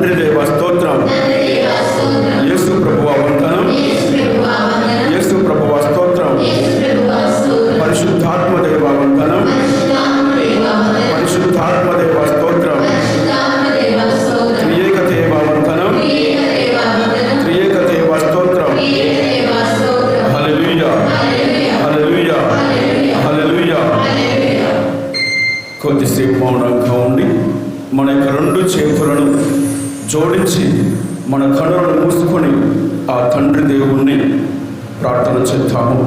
తండ్రి దేవ స్తోత్రం, యేసు ప్రభువా వందనం, యేసు ప్రభువా స్తోత్రం, పరిశుద్ధాత్మ దేవ వందనం, పరిశుద్ధాత్మ దేవ స్తోత్రం, త్రియేక దేవ వందనం, త్రియేక దేవ స్తోత్రం. హల్లెలూయా, హల్లెలూయా, హల్లెలూయా. కొద్దిసేపు మౌనంగా ఉండి మన యొక్క రెండు చేతులను జోడించి మన కన్నులను మూసుకొని ఆ తండ్రి దేవుణ్ణి ప్రార్థన చేద్దాము.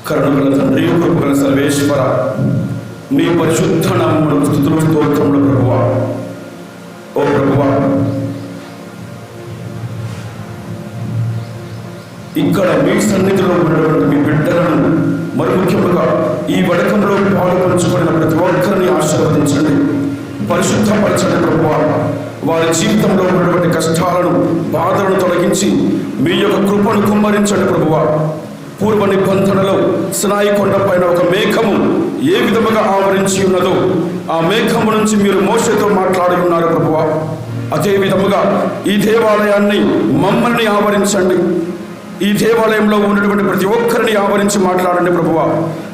కరుణగల తండ్రి, కృపగల సర్వేశ్వర, మీ పరిశుద్ధ నామమునకు స్తుతులు స్తోత్రములు ప్రభువా. ఓ ప్రభువా, ఇక్కడ మీ సన్నిధిలో ఉన్నటువంటి మీ బిడ్డలను, మరి ముఖ్యంగా ఈ వడకంలో పాల్పంచుకున్న ప్రతి ఒక్కరిని ఆశీర్వదించండి, పరిశుద్ధపరచండి ప్రభువా. వారి జీవితంలో ఉన్నటువంటి కష్టాలను, బాధలను తొలగించి మీ యొక్క కృపను కుమ్మరించండి ప్రభువా. పూర్వ నిబంధనలో సినాయి కొండ పైన ఒక మేఘము ఏ విధముగా ఆవరించి ఉన్నదో ఆ మేఘము నుంచి మీరు మోషేతో మాట్లాడి ఉన్నారు ప్రభువా. అదే విధముగా ఈ దేవాలయాన్ని మమ్మల్ని ఆవరించండి. ఈ దేవాలయంలో ఉన్నటువంటి ప్రతి ఒక్కరిని ఆవరించి మాట్లాడండి ప్రభువా.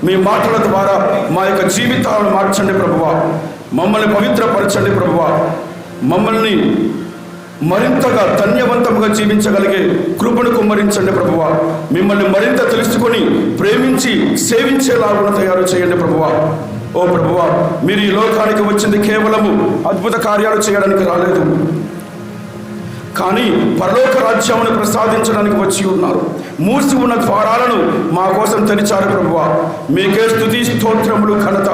మీ మాటల ద్వారా మా యొక్క జీవితాలను మార్చండి ప్రభువా. మమ్మల్ని పవిత్రపరచండి ప్రభువా. మమ్మల్ని మరింతగా ధన్యవంతంగా జీవించగలిగే కృపను కుమ్మరించండి ప్రభువా. మిమ్మల్ని మరింత తెలుసుకొని ప్రేమించి సేవించేలాగా తయారు చేయండి ప్రభువా. ఓ ప్రభువా, మీరు ఈ లోకానికి వచ్చింది కేవలము అద్భుత కార్యాలు చేయడానికి రాలేదు, కానీ పరలోక రాజ్యాన్ని ప్రసాదించడానికి వచ్చి ఉన్నారు. మూసి ఉన్న ద్వారాలను మా కోసం తెరిచారు ప్రభువా. మీకే స్తుతి స్తోత్రములు, ఘనత.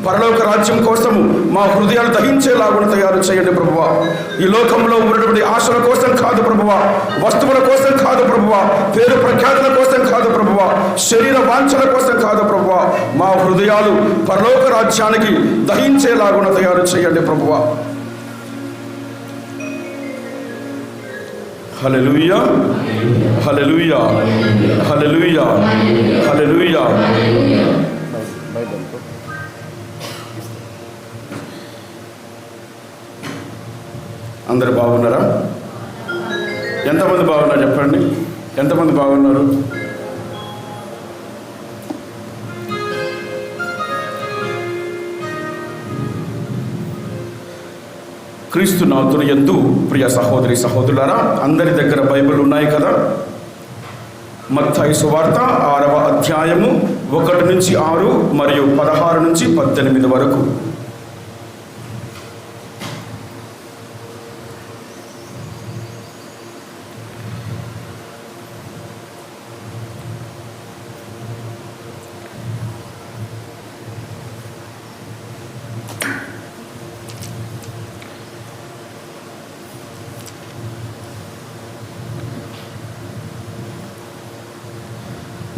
పరలోక రాజ్యం కోసము మా హృదయాలు దహించేలాగా తయారు చేయండి ప్రభువా. ఈ లోకంలో ఉన్నటువంటి ఆశల కోసం కాదు ప్రభువా, వస్తువుల కోసం కాదు ప్రభువా, పేరు ప్రఖ్యాతుల కోసం కాదు ప్రభువా, శరీర వాంఛల కోసం కాదు ప్రభువా. మా హృదయాలు పరలోక రాజ్యానికి దహించేలాగా తయారు చేయండి ప్రభువా. హల్లెలూయా, హల్లెలూయా, హల్లెలూయా, హల్లెలూయా. అందరు బాగున్నారా? ఎంతమంది బాగున్నారు చెప్పండి. ఎంతమంది బాగున్నారు? క్రీస్తునాథుని యందు ప్రియ సహోదరి సహోదరులారా, అందరి దగ్గర బైబిల్ ఉన్నాయి కదా. మత్తయి సువార్త 6వ అధ్యాయము 1 నుంచి 6 మరియు 16 నుంచి 18 వరకు.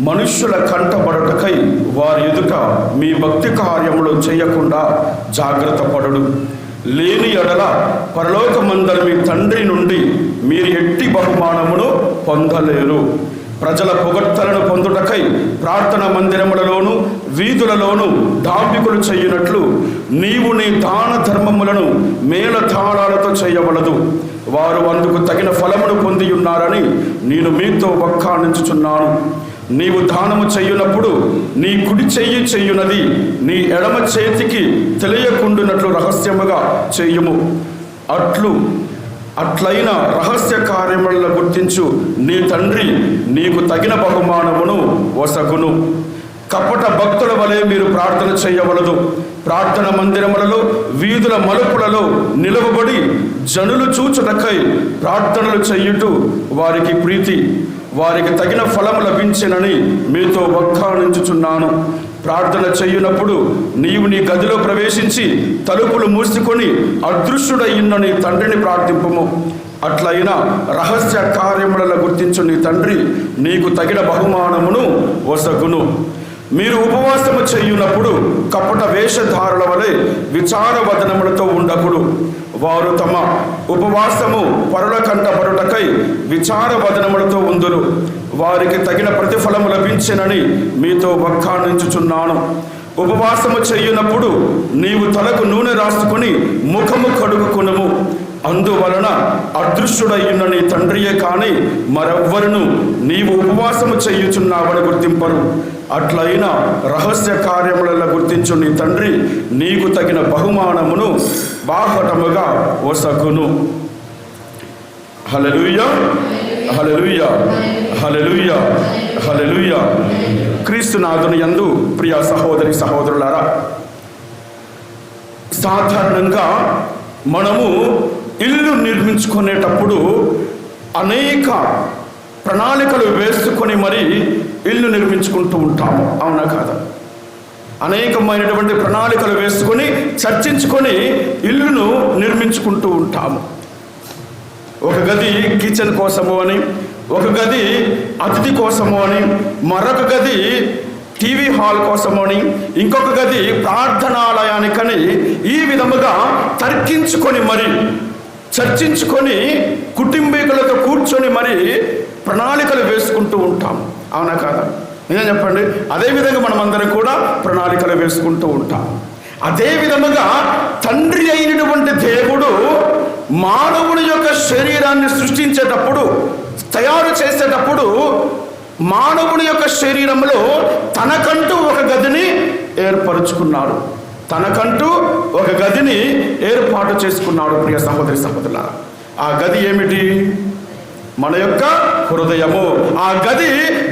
మనుష్యుల కంటబడుటకై వారి ఎదుట మీ భక్తి కార్యములు చేయకుండా జాగ్రత్త పడుడు. లేని ఎడల పరలోకమందరి మీ తండ్రి నుండి మీరు ఎట్టి బహుమానమును పొందలేరు. ప్రజల పొగడ్తలను పొందుటకై ప్రార్థన మందిరములలోను వీధులలోను డాంబికులు చేయునట్లు నీవు నీ దాన ధర్మములను మేళతాళాలతో చేయవలదు. వారు అందుకు తగిన ఫలమును పొంది ఉన్నారని నేను మీతో వక్కాణించుచున్నాను. నీవు దానము చెయ్యునప్పుడు నీ కుడి చెయ్యి చెయ్యునది నీ ఎడమ చేతికి తెలియకుండునట్లు రహస్యముగా చెయ్యుము. అట్లైన రహస్య కార్యములను గుర్తించు నీ తండ్రి నీకు తగిన బహుమానమును వసగును. కపట భక్తుల వలె మీరు ప్రార్థన చేయవలదు. ప్రార్థన మందిరములలో వీధుల మలుపులలో నిలవబడి జనులు చూచుటకై ప్రార్థనలు చెయ్యుట వారికి ప్రీతి, వారికి తగిన ఫలము లభించెనని మీతో వక్కాణించుచున్నాను. ప్రార్థన చెయ్యునప్పుడు నీవు నీ గదిలో ప్రవేశించి తలుపులు మూసుకొని అదృశ్యుడయ్యున్న నీ తండ్రిని ప్రార్థింపుము. అట్లయినా రహస్య కార్యములను గుర్తించు నీ తండ్రి నీకు తగిన బహుమానమును వసగును. మీరు ఉపవాసము చేయునప్పుడు కపట వేషధారుల వలె విచారవదనములతో ఉండకుడు. వారు తమ ఉపవాసము పరుల కంటబడుటకై విచారవదనములతో ఉందురు. వారికి తగిన ప్రతిఫలము లభించెనని మీతో వక్కాణించుచున్నాను. ఉపవాసము చేయునప్పుడు నీవు తలకు నూనె రాసుకొని ముఖము కడుగుకొనుము. అందువలన అదృశ్యుడయ్యున్న నీ తండ్రియే కాని మరెవ్వరును నీవు ఉపవాసము చేయుచున్నావని గుర్తింపరు. అట్లయినా రహస్య కార్యములలో గుర్తించు నీ తండ్రి నీకు తగిన బహుమానమును బాహటముగా ఒసగును. హల్లెలూయా, హల్లెలూయా, హల్లెలూయా, హల్లెలూయా. క్రీస్తునాథుని యందు ప్రియ సహోదరి సహోదరులారా, సాధారణంగా మనము ఇల్లు నిర్మించుకునేటప్పుడు అనేక ప్రణాళికలు వేసుకొని మరి ఇల్లు నిర్మించుకుంటూ ఉంటాము, అవునా కాదా? అనేకమైనటువంటి ప్రణాళికలు వేసుకొని చర్చించుకొని ఇల్లును నిర్మించుకుంటూ ఉంటాము. ఒక గది కిచెన్ కోసము అని, ఒక గది అతిథి కోసము అని, మరొక గది టీవీ హాల్ కోసము అని, ఇంకొక గది ప్రార్థనాలయానికని, ఈ విధముగా తర్కించుకొని మరి చర్చించుకొని కుటుంబీకులతో కూర్చొని మరి ప్రణాళికలు వేసుకుంటూ ఉంటాం, అవునా కాదా? నిజం చెప్పండి. అదేవిధంగా మనమందరం కూడా ప్రణాళికలు వేసుకుంటూ ఉంటాం. అదే విధముగా తండ్రి అయినటువంటి దేవుడు మానవుని యొక్క శరీరాన్ని సృష్టించేటప్పుడు, తయారు చేసేటప్పుడు మానవుని యొక్క శరీరంలో తనకంటూ ఒక గదిని ఏర్పరుచుకున్నాడు, తనకంటూ ఒక గదిని ఏర్పాటు చేసుకున్నాడు. ప్రియ సహోదరి సహోదరులారా, ఆ గది ఏమిటి? మన యొక్క హృదయము. ఆ గది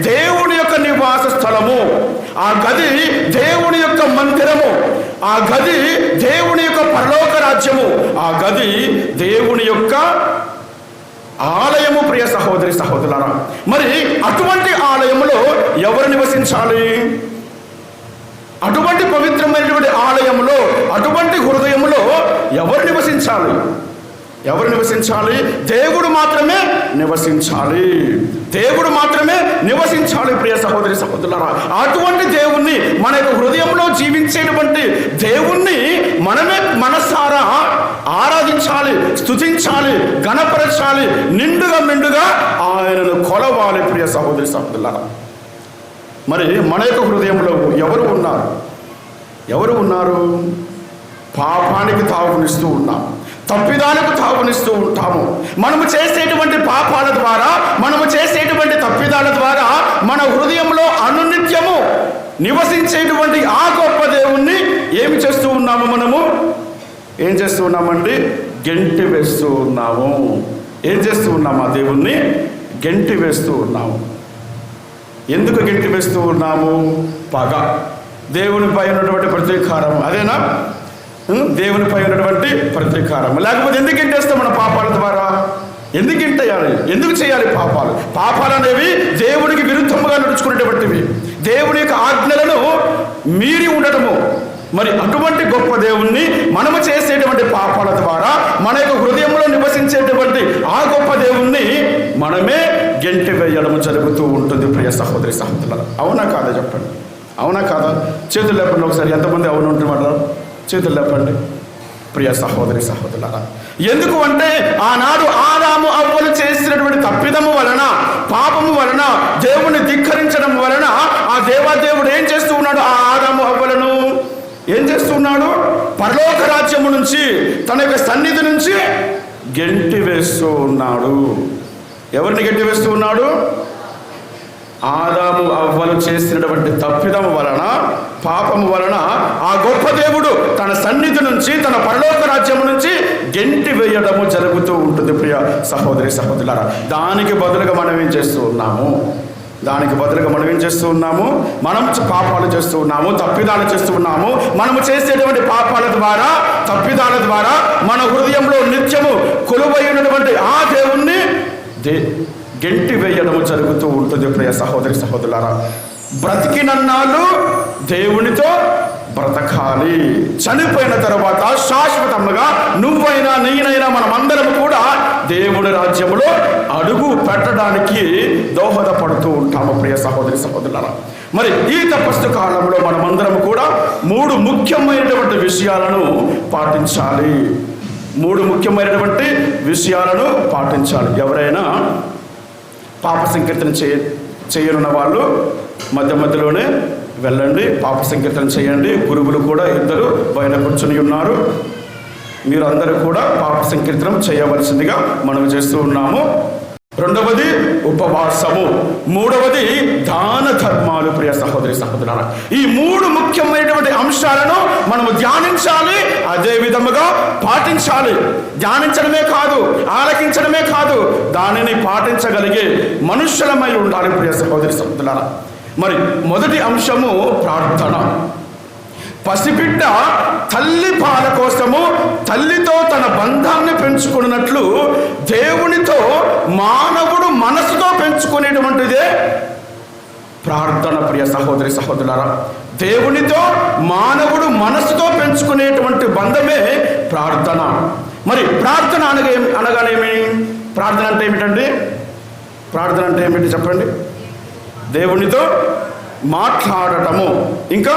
దేవుని యొక్క నివాస స్థలము, ఆ గది దేవుని యొక్క మందిరము, ఆ గది దేవుని యొక్క పరలోక రాజ్యము, ఆ గది దేవుని యొక్క ఆలయము. ప్రియ సహోదరి సహోదరులారా, మరి అటువంటి ఆలయములో ఎవరు నివసించాలి? అటువంటి పవిత్రమైనటువంటి ఆలయములో, అటువంటి హృదయములో ఎవరు నివసించాలి? ఎవరు నివసించాలి? దేవుడు మాత్రమే నివసించాలి, దేవుడు మాత్రమే నివసించాలి. ప్రియ సహోదరి సహోదరులారా, అటువంటి దేవుణ్ణి, మన యొక్క హృదయంలో జీవించేటువంటి దేవుణ్ణి మనమే మనసారా ఆరాధించాలి, స్తుతించాలి, ఘనపరచాలి, నిండుగా మెండుగా ఆయనను కొలవాలి. ప్రియ సహోదరి సహోదరులారా, మరి మన యొక్క హృదయంలో ఎవరు ఉన్నారు? ఎవరు ఉన్నారు? పాపానికి తావునిస్తూ ఉన్నాం, తప్పిదాలకు తావునిస్తూ ఉంటాము. మనము చేసేటువంటి పాపాల ద్వారా, మనము చేసేటువంటి తప్పిదాల ద్వారా మన హృదయంలో అనునిత్యము నివసించేటువంటి ఆ గొప్ప దేవుణ్ణి ఏమి చేస్తూ ఉన్నాము? మనము ఏం చేస్తూ ఉన్నామండి? గెంటి వేస్తూ ఉన్నాము. ఏం చేస్తూ ఉన్నాము? ఆ దేవుణ్ణి గెంటి వేస్తూ ఉన్నాము. ఎందుకు గెంటి వేస్తూ ఉన్నాము? పగ, దేవునిపై ఉన్నటువంటి ప్రతీకారం, అదేనా? దేవునిపై ఉన్నటువంటి ప్రతీకారం. లేకపోతే ఎందుకు గెంటేస్తాం? మన పాపాల ద్వారా ఎందుకు గెంటేయాలి? ఎందుకు చేయాలి పాపాలు? పాపాలు అనేవి దేవునికి విరుద్ధముగా నడుచుకునేటువంటివి, దేవుని యొక్క ఆజ్ఞలను మీరి ఉండటము. మరి అటువంటి గొప్ప దేవుణ్ణి మనము చేసేటువంటి పాపాల ద్వారా మన యొక్క హృదయంలో నివసించేటువంటి ఆ గొప్ప దేవుణ్ణి మనమే గెంటి వేయడం జరుగుతూ ఉంటుంది. ప్రియ సహోదరి సహోదరులారా, అవునా కాదా? చెప్పండి, అవునా కాదా? చేతులు లేపండి ఒకసారి. ఎంతమంది అవును ఉంటున్నారు? చేతులు లేపండి. ప్రియ సహోదరి సహోదరులారా, ఎందుకు అంటే ఆనాడు ఆదాము అవ్వలు చేసినటువంటి తప్పిదము వలన, పాపము వలన, దేవుని ధిక్కరించడం వలన ఆ దేవాదేవుడు ఏం చేస్తూ ఉన్నాడు? ఆ ఆదాము అవ్వలను ఏం చేస్తూ ఉన్నాడు? పరలోక రాజ్యము నుంచి, తన యొక్క సన్నిధి నుంచి గెంటి వేస్తూ ఉన్నాడు. ఎవరిని గెంటి వేస్తూ ఉన్నాడు? ఆదాము అవ్వలు చేసినటువంటి తప్పిదము వలన, పాపము వలన ఆ గొప్ప దేవుడు తన సన్నిధి నుంచి, తన పరలోక రాజ్యము నుంచి గెంటి వేయడము జరుగుతూ ఉంటుంది. ప్రియ సహోదరి సహోదరులారా, దానికి బదులుగా మనం ఏం చేస్తూ ఉన్నాము? దానికి బదులుగా మనం ఏం చేస్తూ ఉన్నాము? మనం పాపాలు చేస్తూ ఉన్నాము, తప్పిదాలు చేస్తూ ఉన్నాము. మనము చేసేటువంటి పాపాల ద్వారా, తప్పిదాల ద్వారా మన హృదయంలో నిత్యము కొలువై ఉన్నటువంటి ఆ దేవుణ్ణి గెంటి వేయడం జరుగుతూ ఉంటుంది. ప్రియ సహోదరి సహోదరులారా, బ్రతికినన్నాళ్ళు దేవునితో బ్రతకాలి. చనిపోయిన తర్వాత శాశ్వతంగా నువ్వైనా నేనైనా మనమందరం కూడా దేవుని రాజ్యములో అడుగు పెట్టడానికి దోహదపడుతూ ఉంటాము. ప్రియ సహోదరి సహోదరులారా, మరి ఈ తపస్సు కాలంలో మనమందరం కూడా 3 ముఖ్యమైనటువంటి విషయాలను పాటించాలి. 3 ముఖ్యమైనటువంటి విషయాలను పాటించాలి. ఎవరైనా పాప సంకీర్తన చేయనున్న వాళ్ళు మధ్య మధ్యలోనే వెళ్ళండి, పాప సంకీర్తన చేయండి. గురువులు కూడా 2 బయట కూర్చొని ఉన్నారు. మీరు అందరూ కూడా పాప సంకీర్తనం చేయవలసిందిగా మనం చేస్తూ ఉన్నాము. 2వది ఉపవాసము, 3వది దాన ధర్మాలు. ప్రియ సహోదరి సహోదరులారా, ఈ 3 ముఖ్యమైనటువంటి అంశాలను మనము ధ్యానించాలి, అదే విధముగా పాటించాలి. ధ్యానించడమే కాదు, ఆలకించడమే కాదు, దానిని పాటించగలిగే మనుష్యులమై ఉండాలి. ప్రియ సహోదరి సహోదరులారా, మరి మొదటి అంశము ప్రార్థన. పసిబిడ్డ తల్లి పాల కోసము తల్లితో తన బంధాన్ని పెంచుకున్నట్లు దేవునితో మానవుడు మనసుతో పెంచుకునేటువంటిదే ప్రార్థన. ప్రియ సహోదరి సహోదరులారా, దేవునితో మానవుడు మనసుతో పెంచుకునేటువంటి బంధమే ప్రార్థన. మరి ప్రార్థన అనగానేమి? ప్రార్థన అంటే ఏమిటండి? ప్రార్థన అంటే ఏమిటి చెప్పండి? దేవునితో మాట్లాడటము, ఇంకా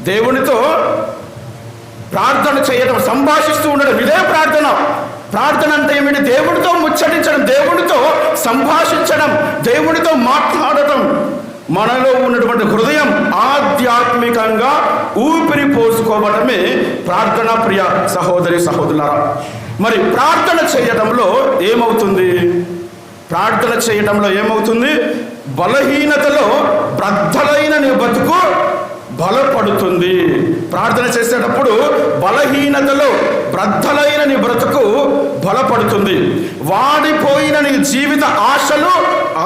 దేవునితో ప్రార్థన చేయడం, సంభాషిస్తూ ఉండడం, ఇదే ప్రార్థన. ప్రార్థన అంటే ఏమిటి? దేవుడితో ముచ్చటించడం, దేవుడితో సంభాషించడం, దేవుడితో మాట్లాడటం. మనలో ఉన్నటువంటి హృదయం ఆధ్యాత్మికంగా ఊపిరి పోసుకోవడమే ప్రార్థన. ప్రియ సహోదరి సహోదరులారా, మరి ప్రార్థన చేయడంలో ఏమవుతుంది? ప్రార్థన చేయడంలో ఏమవుతుంది? బలహీనతలో బద్ధలైన నీ బతుకు బలపడుతుంది. ప్రార్థన చేసేటప్పుడు బలహీనతలో బద్ధలైన నీ బ్రతుకు బలపడుతుంది. వాడిపోయిన నీ జీవిత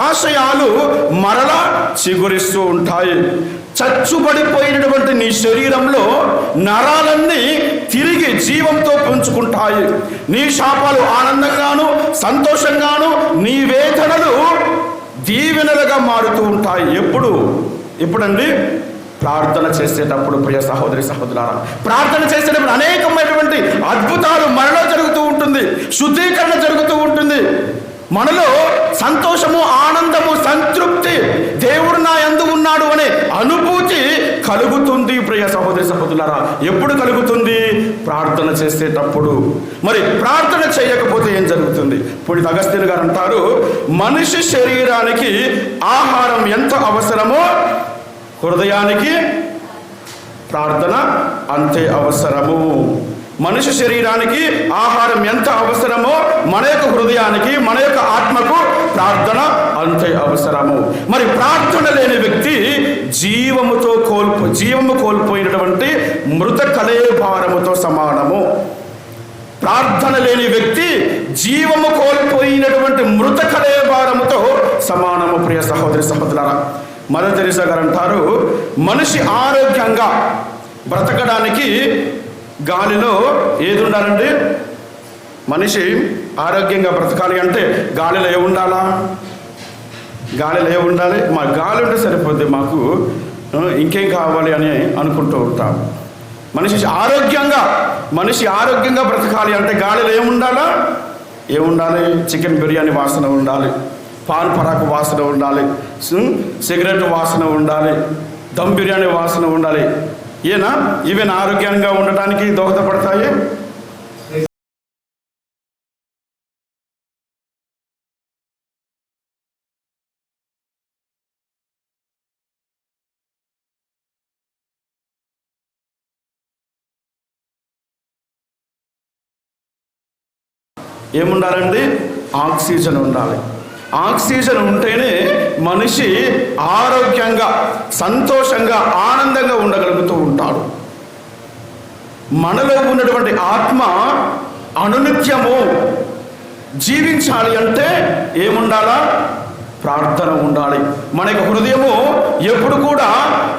ఆశయాలు మరలా చిగురిస్తూ ఉంటాయి. చచ్చుబడిపోయినటువంటి నీ శరీరంలో నరాలన్నీ తిరిగి జీవంతో పెంచుకుంటాయి. నీ శాపాలు ఆనందంగాను సంతోషంగాను, నీ వేదనలు దీవెనలుగా మారుతూ ఉంటాయి. ఎప్పుడండి? ప్రార్థన చేసేటప్పుడు. ప్రియ సహోదరి సహోదరులారా, ప్రార్థన చేసేటప్పుడు అనేకమైనటువంటి అద్భుతాలు మనలో జరుగుతూ ఉంటుంది, శుద్ధీకరణ జరుగుతూ ఉంటుంది. మనలో సంతోషము, ఆనందము, సంతృప్తి, దేవుడు నా యందు ఉన్నాడు అనే అనుభూతి కలుగుతుంది. ప్రియ సహోదరి సహోదరులారా, ఎప్పుడు కలుగుతుంది? ప్రార్థన చేసేటప్పుడు. మరి ప్రార్థన చేయకపోతే ఏం జరుగుతుంది? పునీత అగస్త్యుని గారు అంటారు, మనిషి శరీరానికి ఆహారం ఎంత అవసరమో హృదయానికి ప్రార్థన అంతే అవసరము. మనిషి శరీరానికి ఆహారం ఎంత అవసరమో మన యొక్క హృదయానికి, మన యొక్క ఆత్మకు ప్రార్థన అంతే అవసరము. మరి ప్రార్థన లేని వ్యక్తి జీవము కోల్పోయినటువంటి మృత కళేభారముతో సమానము. ప్రార్థన లేని వ్యక్తి జీవము కోల్పోయినటువంటి మృత కళేభారముతో సమానము. ప్రియ సహోదరి సహోదరులారా, మదర్ తెరీసా గారు అంటారు, మనిషి ఆరోగ్యంగా బ్రతకడానికి గాలిలో ఏది ఉండాలండి? మనిషి ఆరోగ్యంగా బ్రతకాలి అంటే గాలిలో ఏముండాలా? గాలిలో ఏముండాలి? మా గాలి ఉంటే సరిపోద్ది, మాకు ఇంకేం కావాలి అని అనుకుంటూ ఉంటాం. మనిషి ఆరోగ్యంగా బ్రతకాలి అంటే గాలిలో ఏముండాలి? చికెన్ బిర్యానీ వాసన ఉండాలి, పాన్ పరాకు వాసన ఉండాలి, సిగరెట్ వాసన ఉండాలి, దమ్ బిర్యానీ వాసన ఉండాలి. ఇవేనా ఆరోగ్యంగా ఉండటానికి దోహదపడతాయి? ఏముండాలండి? ఆక్సిజన్ ఉండాలి. ఆక్సిజన్ ఉంటేనే మనిషి ఆరోగ్యంగా, సంతోషంగా, ఆనందంగా ఉండగలుగుతూ ఉంటాడు. మనలో ఉన్నటువంటి ఆత్మ అనునిత్యము జీవించాలి అంటే ఏముండాలా? ప్రార్థన ఉండాలి. మన యొక్క హృదయము ఎప్పుడు కూడా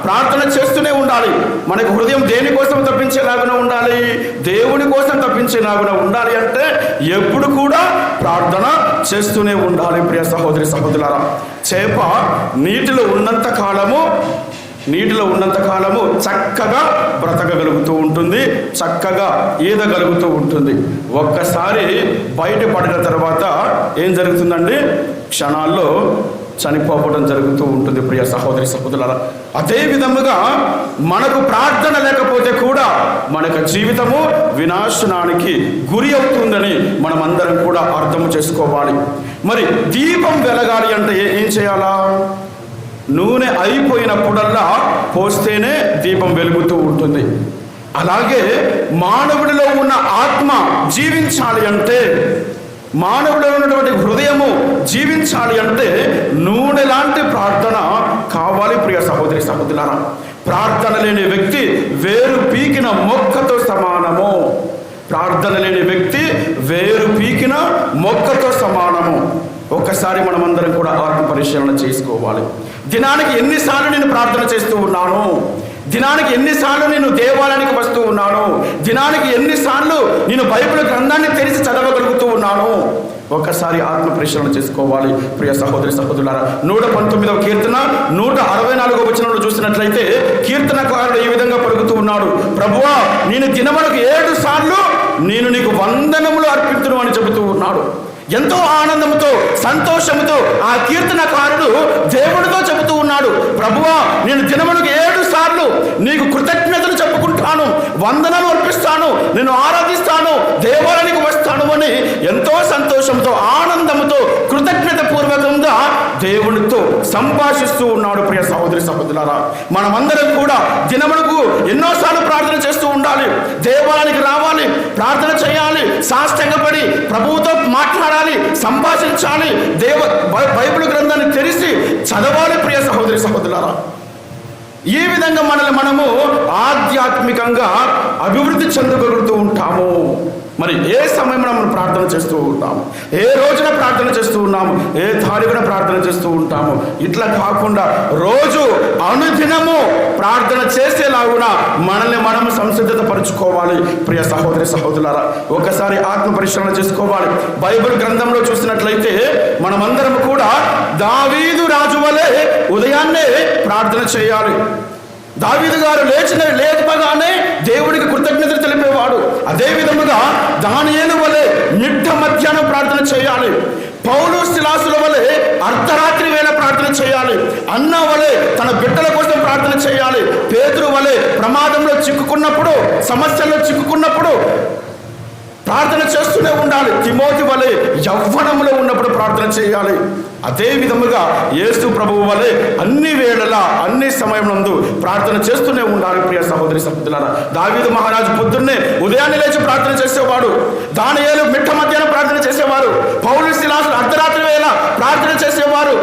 ప్రార్థన చేస్తూనే ఉండాలి. మనకు హృదయం దేనికోసం తప్పించేలాగున ఉండాలి? దేవుని కోసం తప్పించేలాగున ఉండాలి అంటే ఎప్పుడు కూడా ప్రార్థన చేస్తూనే ఉండాలి. ప్రియ సహోదరి సహోదరులారా, చేప నీటిలో ఉన్నంత కాలము చక్కగా బ్రతకగలుగుతూ ఉంటుంది, చక్కగా ఈదగలుగుతూ ఉంటుంది. ఒక్కసారి బయటపడిన తర్వాత ఏం జరుగుతుందండి? క్షణాల్లో చనిపోవడం జరుగుతూ ఉంటుంది. ప్రియ సహోదరి సహోదరులారా, అదే విధముగా మనకు ప్రార్థన లేకపోతే కూడా మనకు జీవితము వినాశనానికి గురి అవుతుందని మనమందరం కూడా అర్థం చేసుకోవాలి. మరి దీపం వెలగాలి అంటే ఏం చేయాలా? నూనె అయిపోయినప్పుడల్లా పోస్తేనే దీపం వెలుగుతూ ఉంటుంది. అలాగే మానవుడిలో ఉన్న ఆత్మ జీవించాలి అంటే, మానవుడిలో ఉన్నటువంటి హృదయము జీవించాలి అంటే నూనె లాంటి ప్రార్థన కావాలి. ప్రియ సహోదరి సహోదరులారా, ప్రార్థన లేని వ్యక్తి వేరు పీకిన మొక్కతో సమానము. ప్రార్థన లేని వ్యక్తి వేరు పీకిన మొక్కతో సమానము. ఒక్కసారి మనమందరం కూడా ఆత్మ పరిశీలన చేసుకోవాలి. దినానికి ఎన్నిసార్లు నేను ప్రార్థన చేస్తూ ఉన్నాను? దినానికి ఎన్నిసార్లు నేను దేవాలయానికి వస్తూ ఉన్నాను? దినానికి ఎన్నిసార్లు నేను బైబిల్ గ్రంథాన్ని తెరిచి చదవగలుగుతూ ఉన్నాను? ఒక్కసారి ఆత్మ పరిశీలన చేసుకోవాలి. ప్రియ సహోదరి సహోదరులారా, 119వ కీర్తన 164వ వచనంలో చూసినట్లయితే కీర్తనకారుడు ఈ విధంగా పలుకుతూ ఉన్నాడు: ప్రభువా, నేను దినములకు 7 సార్లు నేను నీకు వందనములు అర్పించును అని చెబుతూ ఉన్నాడు. ఎంతో ఆనందంతో సంతోషంతో ఆ కీర్తనకారుడు దేవుడితో చెబుతూ ఉన్నాడు: ప్రభువా, నేను దినములకు 7 సార్లు నీకు కృతజ్ఞతలు చెప్పుకుంటాను, వందనాలు అర్పిస్తాను, నేను ఆరాధిస్తాను, దేవాలయానికి వస్తాను అని ఎంతో సంతోషంతో ఆనందంతో కృతజ్ఞత పూర్వకంగా దేవునితో సంభాషిస్తూ ఉన్నాడు. ప్రియ సహోదరి సహోదరులారా, మనమందరం కూడా దినములకు ఎన్నోసార్లు ప్రార్థన చేస్తూ ఉండాలి. దేవాలయానికి రావాలి, ప్రార్థన చేయాలి, సాష్టాంగపడి ప్రభువుతో మాట్లాడాలి, సంభాషించాలి, బైబిల్ గ్రంథాన్ని తెరిచి చదవాలి. ప్రియ సహోదరి సహోదరులారా, ఈ విధంగా మనము ఆధ్యాత్మికంగా అభివృద్ధి చెందగలుగుతూ ఉంటాము. మరి ఏ సమయంలో మనం ప్రార్థన చేస్తూ ఉంటాము, ఏ రోజున ప్రార్థన చేస్తూ ఉన్నాము, ఏ తారీఖున ప్రార్థన చేస్తూ ఉంటాము. ఇట్లా కాకుండా రోజు అనుదినము ప్రార్థన చేసేలాగున మనల్ని మనము సంసిద్ధత పరుచుకోవాలి. ప్రియ సహోదరి సహోదరులారా, ఒకసారి ఆత్మ పరిశీలన చేసుకోవాలి. బైబిల్ గ్రంథంలో చూసినట్లయితే మనమందరం కూడా దావీదు రాజు వలె ఉదయాన్నే ప్రార్థన చేయాలి. దావీదు గారు లేపగానే దేవుడికి కృతజ్ఞతలు తెలిపేవాడు. అదే విధముగా దానియేలు వలె మిట్ట మధ్యాహ్నం ప్రార్థన చేయాలి. పౌలు శిలాసుల వలె అర్ధరాత్రి వేళ ప్రార్థన చేయాలి. అన్న వలె తన బిడ్డల కోసం ప్రార్థన చేయాలి. పేతురు వలె ప్రమాదంలో చిక్కుకున్నప్పుడు, సమస్యల్లో చిక్కుకున్నప్పుడు ప్రార్థన చేస్తూనే ఉండాలి. తిమోతి వలె యవ్వనంలో ఉన్నప్పుడు ప్రార్థన చేయాలి. అదే విధముగా యేసు ప్రభువు వలె అన్ని వేళలా అన్ని సమయమునందు ప్రార్థన చేస్తూనే ఉండాలి. ప్రియ సహోదరి సహోదరులారా, దావీదు మహారాజు పొద్దున్నే ఉదయాన్నే లేచి ప్రార్థన చేసేవాడు. దానియేలు మిట్ట మధ్యాహ్నం ప్రార్థన చేసేవారు. పౌలు శిలాసులు అర్ధరాత్రి వేళ ప్రార్థన చేసేవారు.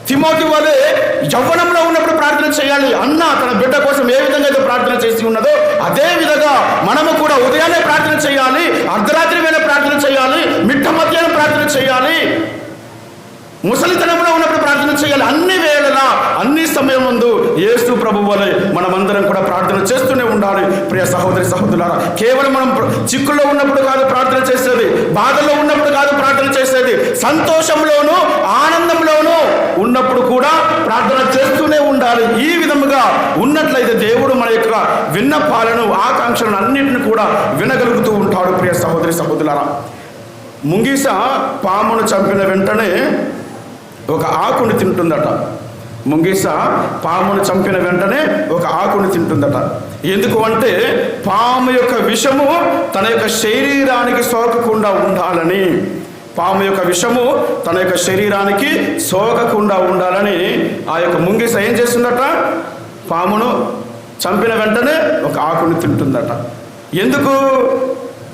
తిమోతి వలె యవ్వనంలో ఉన్నప్పుడు ప్రార్థన చేయాలి. అన్న తన బిడ్డ కోసం ఏ విధంగా అయితే ప్రార్థన చేసి ఉన్నదో అదే విధంగా మనము కూడా ఉదయాన్నే ప్రార్థన చేయాలి, అర్ధరాత్రి వేళ ప్రార్థన చేయాలి, మిట్ట మధ్యాహ్నం ప్రార్థన చేయాలి, ముసలితనంలో ఉన్నప్పుడు ప్రార్థన చేయాలి. అన్ని వేళలా అన్ని సమయం ముందు యేసు ప్రభువు వలె మనమందరం కూడా ప్రార్థన చేస్తూనే ఉండాలి. ప్రియ సహోదరి సహోదరులారా, కేవలం మనం చిక్కుల్లో ఉన్నప్పుడు కాదు ప్రార్థన చేసేది, బాధలో ఉన్నప్పుడు కాదు ప్రార్థన చేసేది, సంతోషంలోనూ ఆనందంలోనూ ఉన్నప్పుడు కూడా ప్రార్థన చేస్తూనే ఉండాలి. ఈ విధముగా ఉన్నట్లయితే దేవుడు మన యొక్క విన్నపాలను, ఆకాంక్షలను అన్నింటిని కూడా వినగలుగుతూ ఉంటాడు. ప్రియ సహోదరి సహోదరులారా, ముంగిస పామును చంపిన వెంటనే ఒక ఆకుని తింటుందట. ముంగిస పామును చంపిన వెంటనే ఒక ఆకుని తింటుందట. ఎందుకు అంటే పాము యొక్క విషము తన యొక్క శరీరానికి సోకకుండా ఉండాలని, పాము యొక్క విషము తన యొక్క శరీరానికి సోకకుండా ఉండాలని ఆ యొక్క ముంగిస ఏం చేస్తుందట? పామును చంపిన వెంటనే ఒక ఆకుని తింటుందట. ఎందుకు?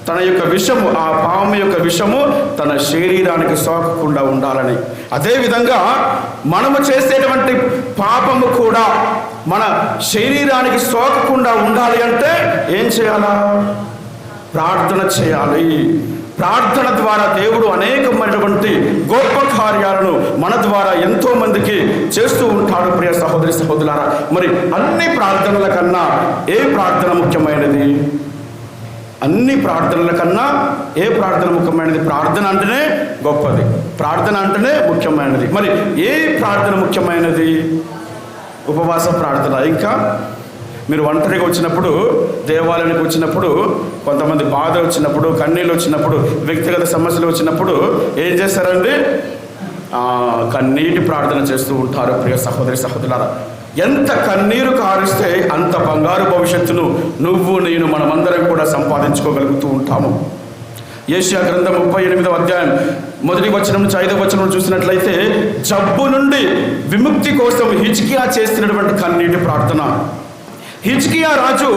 తన యొక్క విషము, ఆ పాము యొక్క విషము తన శరీరానికి సోకకుండా ఉండాలని. అదేవిధంగా మనము చేసేటువంటి పాపము కూడా మన శరీరానికి సోకకుండా ఉండాలి అంటే ఏం చేయాలా? ప్రార్థన చేయాలి. ప్రార్థన ద్వారా దేవుడు అనేకమైనటువంటి గొప్ప కార్యాలను మన ద్వారా ఎంతో మందికి చేస్తూ ఉంటాడు. ప్రియ సహోదరి సహోదరులారా, మరి అన్ని ప్రార్థనల కన్నా ఏ ప్రార్థన ముఖ్యమైనది? అన్ని ప్రార్థనల కన్నా ఏ ప్రార్థన ముఖ్యమైనది? ప్రార్థన అంటేనే గొప్పది, ప్రార్థన అంటేనే ముఖ్యమైనది. మరి ఏ ప్రార్థన ముఖ్యమైనది? ఉపవాస ప్రార్థన. ఇంకా మీరు ఒంటరిగా వచ్చినప్పుడు, దేవాలయానికి వచ్చినప్పుడు, కొంతమంది బాధ వచ్చినప్పుడు, కన్నీళ్ళు వచ్చినప్పుడు, వ్యక్తిగత సమస్యలు వచ్చినప్పుడు ఏం చేస్తారండి? కన్నీటి ప్రార్థన చేస్తూ ఉంటారు. ప్రియ సహోదరి సహోదరులారా, ఎంత కన్నీరు కారిస్తే అంత బంగారు భవిష్యత్తును నువ్వు నేను మనమందరం కూడా సంపాదించుకోగలుగుతూ ఉంటాము. యెషయా గ్రంథం 38వ అధ్యాయం మొదటి వచనం నుంచి 5వ వచనం చూసినట్లయితే జబ్బు నుండి విముక్తి కోసం హిజ్కియా చేసినటువంటి కన్నీటి ప్రార్థన. హిజ్కియా రాజు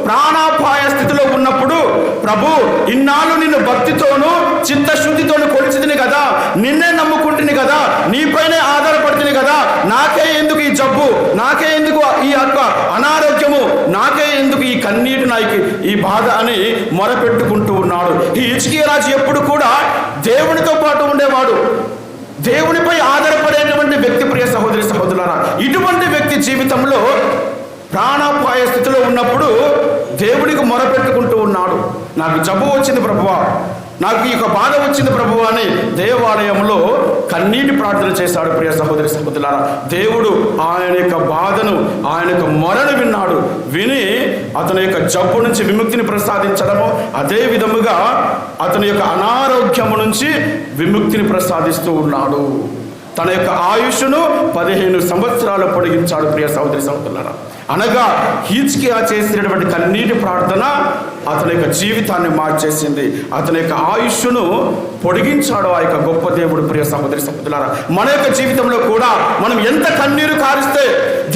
ప్రాణాపాయ స్థితిలో ఉన్నప్పుడు, ప్రభు ఇన్నాళ్ళు నిన్ను భక్తితోనూ చిత్తశుద్ధితోనూ కొలిచితిని కదా, నిన్నే నమ్ముకుంటుని కదా, నీపైనే ఆధారపడుతుంది కదా, నాకే ఎందుకు ఈ జబ్బు, నాకే ఎందుకు ఈ అనారోగ్యము, నాకే ఎందుకు ఈ కన్నీటి నాయకి ఈ బాధ అని మొరపెట్టుకుంటూ ఉన్నాడు. ఈ హిజ్కియా రాజు ఎప్పుడు కూడా దేవునితో పాటు ఉండేవాడు, దేవునిపై ఆధారపడేటువంటి వ్యక్తి. ప్రియ సహోదరి సహోదరులారా, ఇటువంటి వ్యక్తి జీవితంలో ప్రాణాపాయ స్థితిలో ఉన్నప్పుడు దేవుడికి మొరపెట్టుకుంటూ ఉన్నాడు. నాకు జబ్బు వచ్చింది ప్రభువా, నాకు ఈ బాధ వచ్చింది ప్రభువా అని దేవాలయంలో కన్నీటి ప్రార్థన చేశాడు. ప్రియ సహోదరి సహోదరులారా, దేవుడు ఆయన యొక్క బాధను, ఆయన యొక్క మొరను విన్నాడు. విని అతని యొక్క జబ్బు నుంచి విముక్తిని ప్రసాదించడము, అదే విధముగా అతని యొక్క అనారోగ్యము నుంచి విముక్తిని ప్రసాదిస్తూ ఉన్నాడు. తన యొక్క ఆయుష్ను 15 సంవత్సరాలు పొడిగించాడు. ప్రియ సహోదరి సహోదరులారా, అనగా హిజ్కియా చేసినటువంటి కన్నీటి ప్రార్థన అతని యొక్క జీవితాన్ని మార్చేసింది, అతని యొక్క ఆయుష్ను పొడిగించాడు ఆ యొక్క గొప్ప దేవుడు. ప్రియ సహోదరి సహోదరులారా, మన యొక్క జీవితంలో కూడా మనం ఎంత కన్నీరు కారిస్తే,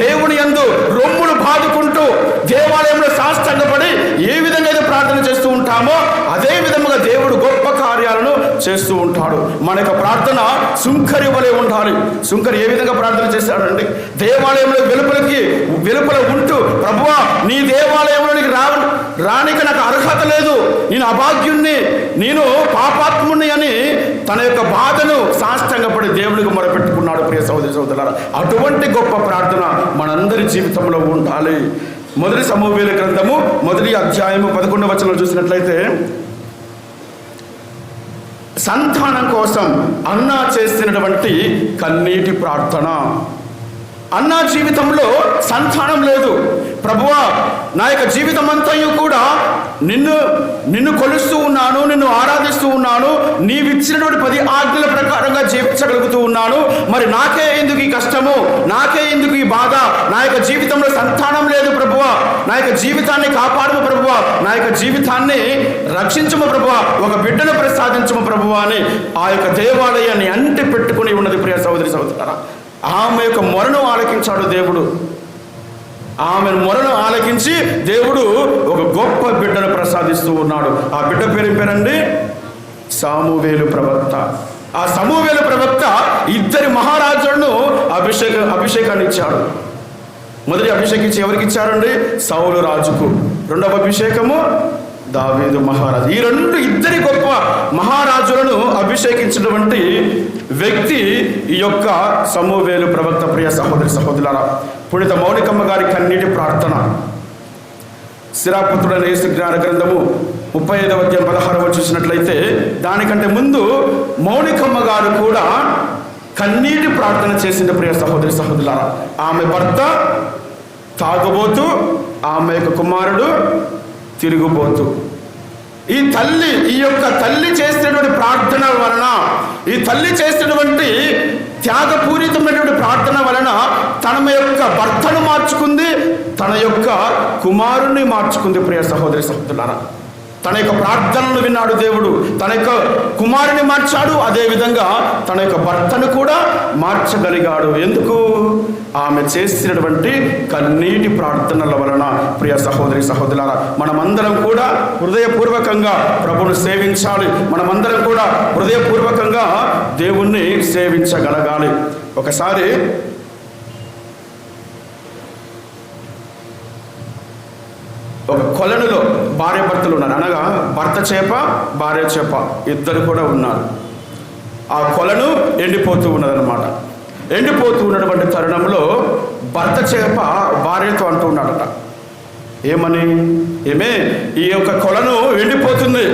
దేవుని యందు రొమ్మును బాదుకుంటూ దేవాలయంలో సాష్టాంగపడి ఏ విధంగా అయితే ప్రార్థన చేస్తూ ఉంటామో అదే విధముగా దేవుడు గొప్ప కార్యాలను చేస్తూ ఉంటాడు. మన యొక్క ప్రార్థన సుంకరి వలె ఉండాలి. సుంకరి ఏ విధంగా ప్రార్థన చేశాడండి? దేవాలయంలో వెలుపల ఉంటూ, ప్రభువా నీ దేవాలయంలోనికి రానికి నాకు అర్హత లేదు, నేను అభాగ్యుణ్ణి, నేను పాపాత్ముణ్ణి అని తన యొక్క బాధను సాష్టాంగపడి దేవుడికి మొరపెట్టుకున్నాడు. ప్రియ సహోదరి సహోదరులారా, అటువంటి గొప్ప ప్రార్థన మనందరి జీవితంలో ఉండాలి. మొదటి సమూవేలు గ్రంథము 1వ అధ్యాయము 11వ వచనం చూసినట్లయితే, సంతానం కోసం అన్నా చేసినటువంటి కన్నీటి ప్రార్థన. అన్నా జీవితంలో సంతానం లేదు. ప్రభువా, నా యొక్క జీవితం అంతయు కూడా నిన్ను కొలుస్తూ ఉన్నాను, నిన్ను ఆరాధిస్తూ ఉన్నాను, నీవిచ్చినటువంటి 10 ఆజ్ఞల ప్రకారంగా జీవించగలుగుతూ ఉన్నాను, మరి నాకే ఎందుకు ఈ కష్టము, నాకే ఎందుకు ఈ బాధ, నా యొక్క జీవితంలో సంతానం లేదు ప్రభువా, నా యొక్క జీవితాన్ని కాపాడము ప్రభువా, నా యొక్క జీవితాన్ని రక్షించము ప్రభువా, ఒక బిడ్డను ప్రసాదించము ప్రభువా అని ఆ యొక్క దేవాలయాన్ని అంటి పెట్టుకుని ఉన్నది. ప్రియ సహోదరి సహోదరులారా, ఆమె యొక్క మొరను ఆలకించాడు దేవుడు. ఆమె మొరను ఆలకించి దేవుడు ఒక గొప్ప బిడ్డను ప్రసాదిస్తూ ఉన్నాడు. ఆ బిడ్డ పేరండి సమూవేలు ప్రవక్త. ఆ సమూవేలు ప్రవక్త 2 మహారాజులను అభిషేకాన్ని ఇచ్చాడు. మొదటి అభిషేకించి ఎవరికి ఇచ్చారండి? సౌలు రాజుకు. 2వ అభిషేకము దావీదు మహారాజు. ఈ 2 గొప్ప మహారాజులను అభిషేకించినటువంటి వ్యక్తి ఈ యొక్క సమూవేలు ప్రవక్త. ప్రియ సహోదరి సహోదరులారా, పునీత మౌనికమ్మ గారి కన్నీటి ప్రార్థన. శిరాపుత్రుడైన యేసు జ్ఞాన గ్రంథము 35వ అధ్యాయం 16వ చూసినట్లయితే, దానికంటే ముందు మౌనికమ్మ గారు కూడా కన్నీటి ప్రార్థన చేసింది. ప్రియ సహోదరి సహోదరులారా, ఆమె భర్త తాగుబోతూ, ఆమె యొక్క కుమారుడు తిరుగుబోతూ. ఈ యొక్క తల్లి చేసినటువంటి ప్రార్థన వలన, ఈ తల్లి చేసినటువంటి త్యాగపూరితమైనటువంటి ప్రార్థన వలన తన యొక్క భర్తను మార్చుకుంది, తన యొక్క కుమారుణ్ణి మార్చుకుంది. ప్రియ సహోదరి సహోదరులారా, తన యొక్క ప్రార్థనలు విన్నాడు దేవుడు, తన యొక్క కుమారుని మార్చాడు, అదేవిధంగా తన యొక్క భర్తను కూడా మార్చగలిగాడు. ఎందుకు? ఆమె చేసినటువంటి కన్నీటి ప్రార్థనల వలన. ప్రియ సహోదరి సహోదరులారా, మనమందరం కూడా హృదయపూర్వకంగా ప్రభువును సేవించాలి. మనమందరం కూడా హృదయపూర్వకంగా దేవుణ్ణి సేవించగలగాలి. ఒకసారి ఒక కొలనులో భార్యాభర్తలు ఉన్నారు. అనగా భర్త చేప, భార్య చేప ఇద్దరు కూడా ఉన్నారు. ఆ కొలను ఎండిపోతూ ఉన్నదన్నమాట. ఎండిపోతూ ఉన్నటువంటి తరుణంలో భర్త చేప భార్యతో అంటూ ఉన్నాడట, ఏమే ఈ యొక్క కొలను ఎండిపోతుంది,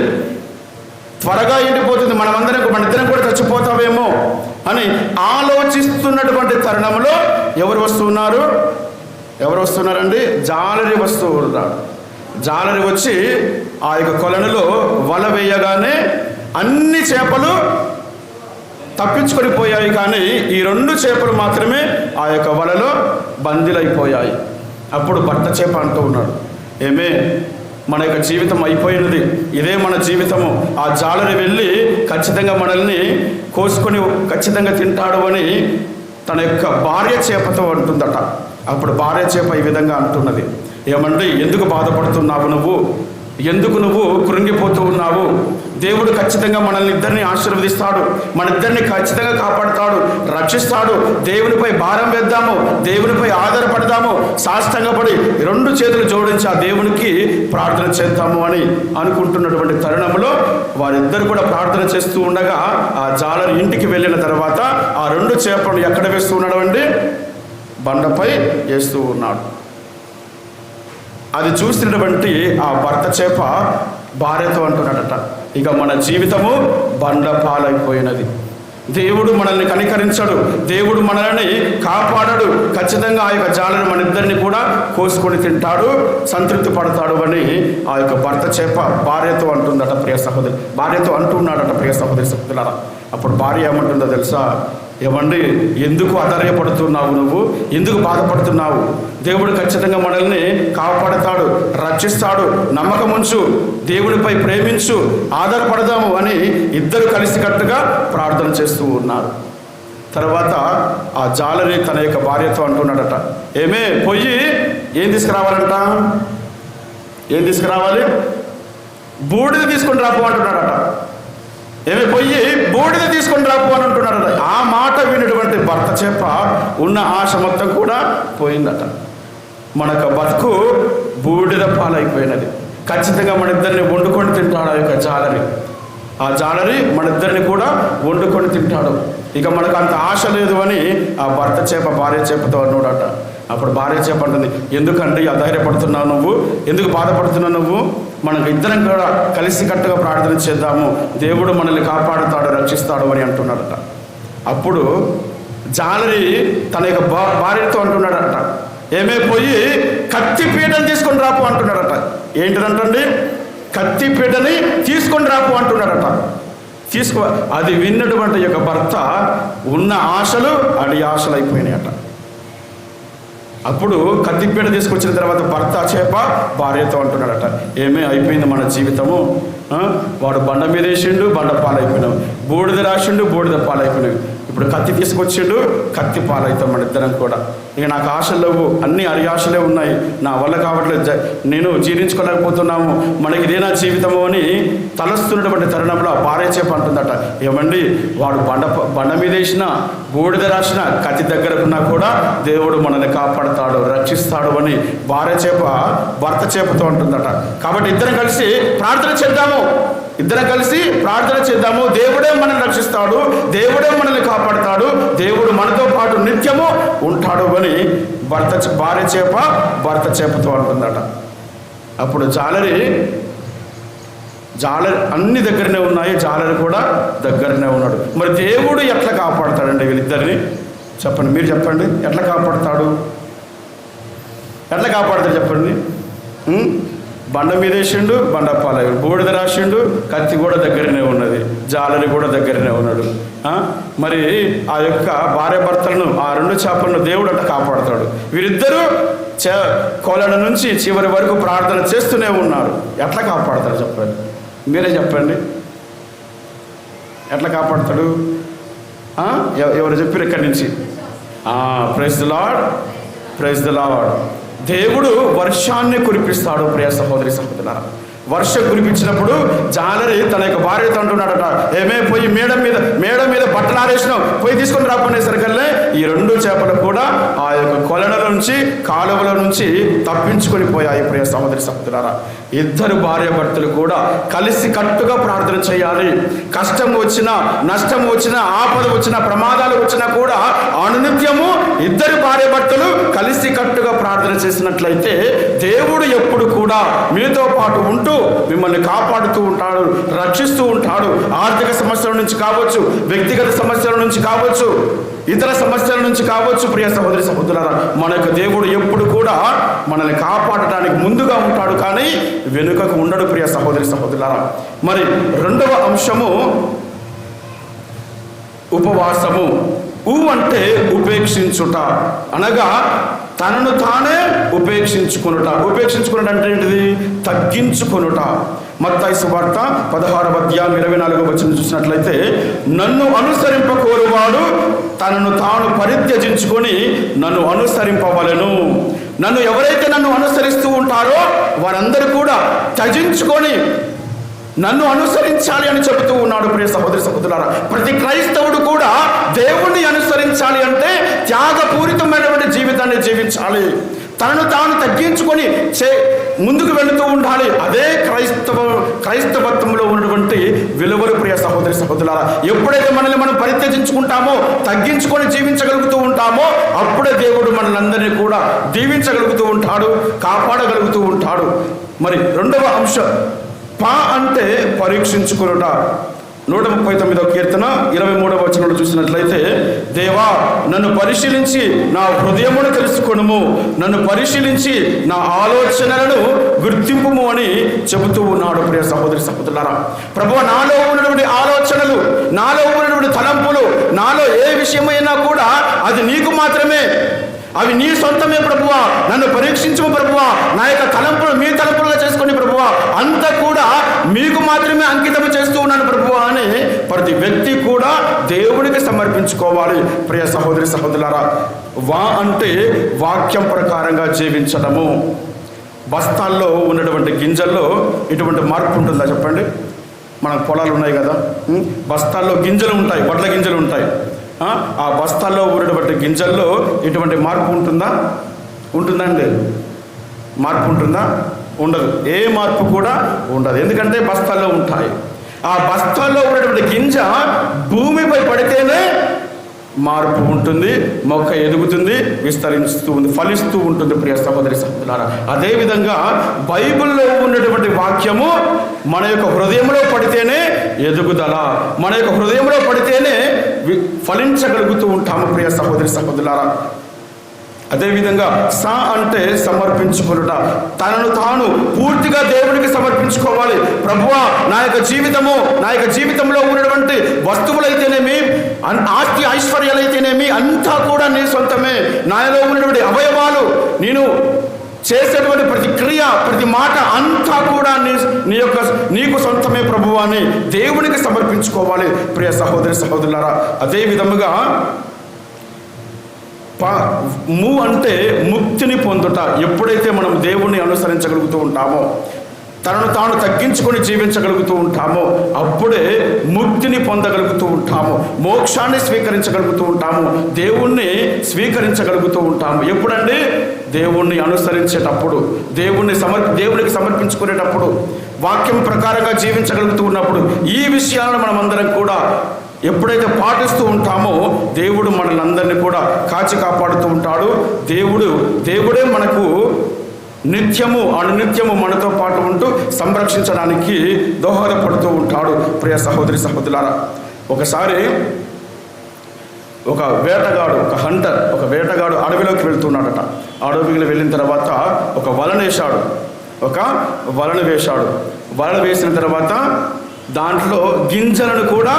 త్వరగా ఎండిపోతుంది, మన ఇద్దరం కూడా చచ్చిపోతావేమో అని ఆలోచిస్తున్నటువంటి తరుణంలో ఎవరు వస్తున్నారండి? జాలరి వస్తూ ఉన్నారు. జాలరి వచ్చి ఆ యొక్క కొలనులో వల వేయగానే అన్ని చేపలు తప్పించుకొని పోయాయి, కానీ ఈ 2 చేపలు మాత్రమే ఆ యొక్క వలలో బందీలైపోయాయి. అప్పుడు భర్త చేప అంటూ ఉన్నాడు, మన యొక్క జీవితం అయిపోయినది, ఇదే మన జీవితము. ఆ జాలరి వెళ్ళి ఖచ్చితంగా మనల్ని కోసుకొని ఖచ్చితంగా తింటాడు అని తన యొక్క భార్య చేపతో అంటుందట. అప్పుడు భార్య చేప ఈ విధంగా అంటున్నది, ఏమండి ఎందుకు బాధపడుతున్నావు నువ్వు, ఎందుకు నువ్వు కృంగిపోతూ ఉన్నావు? దేవుడు ఖచ్చితంగా మనల్ని ఇద్దరిని ఆశీర్వదిస్తాడు, మన ఇద్దరిని ఖచ్చితంగా కాపాడుతాడు, రక్షిస్తాడు. దేవునిపై భారం వేద్దాము, దేవునిపై ఆధారపడదాము, సాష్టంగపడి 2 చేతులు జోడించి ఆ దేవునికి ప్రార్థన చేద్దాము అని అనుకుంటున్నటువంటి తరుణంలో వారిద్దరు కూడా ప్రార్థన చేస్తూ ఉండగా ఆ జాలరి ఇంటికి వెళ్ళిన తర్వాత ఆ 2 చేపలను ఎక్కడ వేస్తూ ఉన్నాడు అండి? బండపై వేస్తూ ఉన్నాడు. అది చూసినటువంటి ఆ భర్త చేప భార్యతో అంటున్నాడట, ఇక మన జీవితము బండ పాలైపోయినది. దేవుడు మనల్ని కనికరించడు, దేవుడు మనల్ని కాపాడడు. ఖచ్చితంగా ఆ యొక్క జాలరి మన ఇద్దరిని కూడా కోసుకొని తింటాడు, సంతృప్తి పడతాడు అని ఆ యొక్క భర్త చేప భార్యతో అంటుందట ప్రియ సహోదరి, భార్యతో అంటున్నాడట ప్రియ సహోదరి సహోదరులారా. అప్పుడు భార్య ఏమంటుందో తెలుసా? ఏమండి ఎందుకు ఆధారపడుతున్నావు, నువ్వు ఎందుకు బాధపడుతున్నావు? దేవుడు ఖచ్చితంగా మనల్ని కాపాడతాడు, రక్షిస్తాడు, నమ్మకం ఉంచు, దేవునిపై ప్రేమించు, ఆధారపడదాము అని ఇద్దరు కలిసికట్టుగా ప్రార్థన చేస్తూ ఉన్నారు. తర్వాత ఆ జాలరి తన యొక్క భార్యతో అంటున్నాడట, ఏమే పోయి ఏం తీసుకురావాలంట? ఏం తీసుకురావాలి? బూడిద తీసుకొని రాపు అంటున్నాడట. ఏమి పోయి బూడిద తీసుకొని రాపు అని అంటున్నాడట. ఆ మాట విన్నటువంటి భర్త చేప ఉన్న ఆశ మొత్తం కూడా పోయిందట. మనకు బతుకు బూడిద పాలైపోయినది. ఖచ్చితంగా మన ఇద్దరిని వండుకొని తింటాడు ఆ యొక్క జాలరి. ఆ జాలరి మన ఇద్దరిని కూడా వండుకొని తింటాడు. ఇక మనకు అంత ఆశ లేదు అని ఆ భర్త చేప భార్య చేపతో అన్నాడట. అప్పుడు భార్య చేప అంటుంది, ఎందుకండి అధైర్యపడుతున్నావు నువ్వు, ఎందుకు బాధపడుతున్నావు నువ్వు? మనకు ఇద్దరం కూడా కలిసి కట్టుగా ప్రార్థన చేద్దాము, దేవుడు మనల్ని కాపాడుతాడు, రక్షిస్తాడు అని అంటున్నాడట. అప్పుడు జాలరి తన యొక్క భార్యతో అంటున్నాడట, ఏమే పోయి కత్తి పీటని తీసుకొని రాపు అంటున్నాడట. ఏంటిదంటండి? కత్తి పీటని తీసుకొని రాపు అంటున్నాడట. అది విన్నటువంటి యొక్క భర్త ఉన్న ఆశలు అడి ఆశలు అయిపోయినాయట. అప్పుడు కత్తిపీట తీసుకొచ్చిన తర్వాత భర్త చేప భార్యతో అంటున్నాడట, ఏమే అయిపోయింది మన జీవితము, వాడు బండ మీద వేసిండు, బండ పాలైపోయినావు, బూడిద రాసిండు, బూడిద పాలైపోయినావు, ఇప్పుడు కత్తి తీసుకొచ్చిండు, కత్తి పాలవుతాం మన ఇద్దరం కూడా. ఇక నాకు ఆశలు లేవు, అన్ని అరియాశలే ఉన్నాయి, నా వల్ల కావట్లేదు, నేను జీర్ణించుకోలేకపోతున్నాము, మనకి ఇదేనా జీవితము అని తలస్తున్నటువంటి తరుణంలో భార్య చేప అంటుందట, ఏమండి వాడు బండ మీద వేసిన, బూడిద రాసిన, కత్తి దగ్గరకున్నా కూడా దేవుడు మనల్ని కాపాడుతాడు, రక్షిస్తాడు అని భార్య చేప భర్త చేపతో అంటుందట. కాబట్టి ఇద్దరం కలిసి ప్రార్థన చేద్దాము, ఇద్దరం కలిసి ప్రార్థన చేద్దాము, దేవుడే మనల్ని రక్షిస్తాడు, దేవుడే మనల్ని కాపాడుతాడు, దేవుడు మనతో పాటు నిత్యము ఉంటాడు అని భార్య చేప భర్త చేపతో అంటుందట. అప్పుడు జాలరి అన్ని దగ్గరనే ఉన్నాయి, జాలరి కూడా దగ్గరనే ఉన్నాడు. మరి దేవుడు ఎట్లా కాపాడుతాడండి వీళ్ళిద్దరిని? చెప్పండి, మీరు చెప్పండి, ఎట్లా కాపాడుతాడు? ఎట్లా కాపాడుతాడు చెప్పండి? బండ మీద వేసిండు, బండ పాలయ్యాడు, బూడిద రాసిండు, కత్తి కూడా దగ్గరనే ఉన్నది, జాలరి కూడా దగ్గరనే ఉన్నాడు. మరి ఆ యొక్క భార్య భర్తలను, ఆ 2 చేపలను దేవుడు అట్లా కాపాడుతాడు. వీరిద్దరూ కొలల నుంచి చివరి వరకు ప్రార్థన చేస్తూనే ఉన్నారు. ఎట్లా కాపాడుతాడు చెప్పండి, మీరే చెప్పండి, ఎట్లా కాపాడుతాడు? ఎవరు చెప్పారు ఇక్కడి నుంచి? Praise the Lord, praise the Lord. దేవుడు వర్షాన్ని కురిపిస్తాడు ప్రియ సహోదరి సహోదరులారా. వర్షం కురిపించినప్పుడు జాలరి తన యొక్క భార్యతో అంటున్నాడట, ఏమే పోయి మేడ మీద బట్టలు ఆరేసినావు, పోయి తీసుకొని రాకునేసరికల్లే ఈ 2 చేపలు కూడా ఆ యొక్క కొలల నుంచి, కాలువల నుంచి తప్పించుకొని పోయాయి ప్రియ సహోదరి సహోదరులారా. ఇద్దరు భార్య భర్తలు కూడా కలిసి కట్టుగా ప్రార్థన చేయాలి. కష్టం వచ్చినా, నష్టం వచ్చినా, ఆపద వచ్చినా, ప్రమాదాలు వచ్చినా కూడా అనునిత్యము ఇద్దరు భార్య భర్తలు కలిసి కట్టుగా ప్రార్థన చేసినట్లయితే దేవుడు ఎప్పుడు కూడా మీతో పాటు ఉంటూ మిమ్మల్ని కాపాడుతూ ఉంటాడు, రక్షిస్తూ ఉంటాడు. ఆర్థిక సమస్యల నుంచి కావచ్చు, వ్యక్తిగత సమస్యల నుంచి కావచ్చు, ఇతర సమస్యల నుంచి కావచ్చు ప్రియ సహోదరి సహోదరులారా, మన యొక్క దేవుడు ఎప్పుడు కూడా మనల్ని కాపాడటానికి ముందుగా ఉంటాడు, కానీ వెనుకకు ఉండడు ప్రియ సహోదరి సహోదరులారా. మరి 2వ అంశము ఉపవాసము. అంటే ఉపేక్షించుట, అనగా తనను తానే ఉపేక్షించుకొనుట. ఉపేక్షించుకొనుట అంటే ఏంటిది? తగ్గించుకొనుట. మత్తయి సువార్త 16వ అధ్యాయం 24వ వచనం చూసినట్లయితే, నన్ను అనుసరింపకోరువాడు తనను తాను పరిత్యజించుకొని నన్ను అనుసరింపవలెను. నన్ను ఎవరైతే నన్ను అనుసరిస్తూ ఉంటారో వారందరూ కూడా త్యజించుకొని నన్ను అనుసరించాలి అని చెబుతూ ఉన్నాడు. ప్రియ సహోదరి సహోదరులారా, ప్రతి క్రైస్తవుడు కూడా దేవుణ్ణి అనుసరించాలి అంటే త్యాగపూరితమైనటువంటి జీవితాన్ని జీవించాలి. తనను తాను తగ్గించుకొని ముందుకు వెళుతూ ఉండాలి. అదే క్రైస్తవత్వంలో ఉన్నటువంటి విలువలు. ప్రియ సహోదరి సహోదరులారా, ఎప్పుడైతే మనల్ని మనం పరిత్యజించుకుంటామో, తగ్గించుకొని జీవించగలుగుతూ ఉంటామో, అప్పుడే దేవుడు మనల్ని అందరినీ కూడా దీవించగలుగుతూ ఉంటాడు, కాపాడగలుగుతూ ఉంటాడు. మరి రెండవ అంశం పా అంటే పరీక్షించుకొనుట. 139వ కీర్తన 23వ వచనంలో చూసినట్లయితే, దేవా నన్ను పరిశీలించి నా హృదయమును తెలుసుకొనుము, నన్ను పరిశీలించి నా ఆలోచనలను గుర్తింపుము అని చెబుతూ ఉన్నాడు. ప్రియ సహోదరి సహోదరులారా, ప్రభువా నాలో ఉన్నటువంటి ఆలోచనలు, నాలో ఉన్నటువంటి తలంపులు, నాలో ఏ విషయమైనా కూడా అది నీకు మాత్రమే, అవి నీ సొంతమే ప్రభువా. నన్ను పరీక్షించము ప్రభువా. నా యొక్క తలంపులు మీ తలంపులుగా చేసుకొని ప్రభువా, అంతా కూడా మీకు మాత్రమే అంకితం చేస్తూ ఉన్నాను ప్రభువా అని ప్రతి వ్యక్తి కూడా దేవుడికి సమర్పించుకోవాలి. ప్రియ సహోదరి సహోదరులారా, అంటే వాక్యం ప్రకారంగా జీవించడము. బస్తాల్లో ఉన్నటువంటి గింజల్లో ఇటువంటి మార్పు ఉంటుందా చెప్పండి? మన పొలాలు ఉన్నాయి కదా, బస్తాల్లో గింజలు ఉంటాయి, వడ్ల గింజలు ఉంటాయి. ఆ బస్తాల్లో ఉన్నటువంటి గింజల్లో ఇటువంటి మార్పు ఉంటుందా? ఉంటుందండి? మార్పు ఉంటుందా? ఉండదు. ఏ మార్పు కూడా ఉండదు. ఎందుకంటే బస్తాల్లో ఉంటాయి. ఆ బస్తాల్లో ఉన్నటువంటి గింజ భూమిపై పడితేనే మార్పు ఉంటుంది, మొక్క ఎదుగుతుంది, విస్తరిస్తూ ఉంది, ఫలిస్తూ ఉంటుంది. ప్రియ సహోదరి సహోదరులారా, అదేవిధంగా బైబిల్లో ఉన్నటువంటి వాక్యము మన యొక్క హృదయంలో పడితేనే ఎదుగుదల, మన యొక్క హృదయంలో పడితేనే ఫలించగలుగుతూ ఉంటాము. ప్రియ సహోదరి సహోదరులారా, అదేవిధంగా సా అంటే సమర్పించుకొనుట. తనను తాను పూర్తిగా దేవునికి సమర్పించుకోవాలి. ప్రభువా నా యొక్క జీవితంలో ఉన్నటువంటి వస్తువులైతేనేమి, ఆస్తి ఐశ్వర్యాలైతేనేమి, అంతా కూడా నీ సొంతమే. నాలో ఉన్నటువంటి అవయవాలు, నేను చేసేటువంటి ప్రతి క్రియ, ప్రతి మాట అంతా కూడా నీకు సొంతమే ప్రభువా అని దేవునికి సమర్పించుకోవాలి. ప్రియ సహోదరి సహోదరులారా, అదే విధముగా అంటే ముక్తిని పొందుట. ఎప్పుడైతే మనం దేవుణ్ణి అనుసరించగలుగుతూ ఉంటామో, తనను తాను తగ్గించుకొని జీవించగలుగుతూ ఉంటామో, అప్పుడే ముక్తిని పొందగలుగుతూ ఉంటాము, మోక్షాన్ని స్వీకరించగలుగుతూ ఉంటాము, దేవుణ్ణి స్వీకరించగలుగుతూ ఉంటాము. ఎప్పుడండి? దేవుణ్ణి అనుసరించేటప్పుడు, దేవునికి సమర్పించుకునేటప్పుడు, వాక్యం ప్రకారంగా జీవించగలుగుతూ ఉన్నప్పుడు. ఈ విషయాలను మనం అందరం కూడా ఎప్పుడైతే పాటిస్తూ ఉంటామో దేవుడు మనల్ని అందరినీ కూడా కాచి కాపాడుతూ ఉంటాడు. దేవుడే మనకు అనునిత్యము మనతో పాటు ఉంటూ సంరక్షించడానికి దోహదపడుతూ ఉంటాడు. ప్రియ సహోదరి సహోదరులారా, ఒకసారి ఒక వేటగాడు అడవిలోకి వెళ్తున్నాడట. అడవికి వెళ్ళిన తర్వాత ఒక వలను వేశాడు. వలను వేసిన తర్వాత దాంట్లో గింజలను కూడా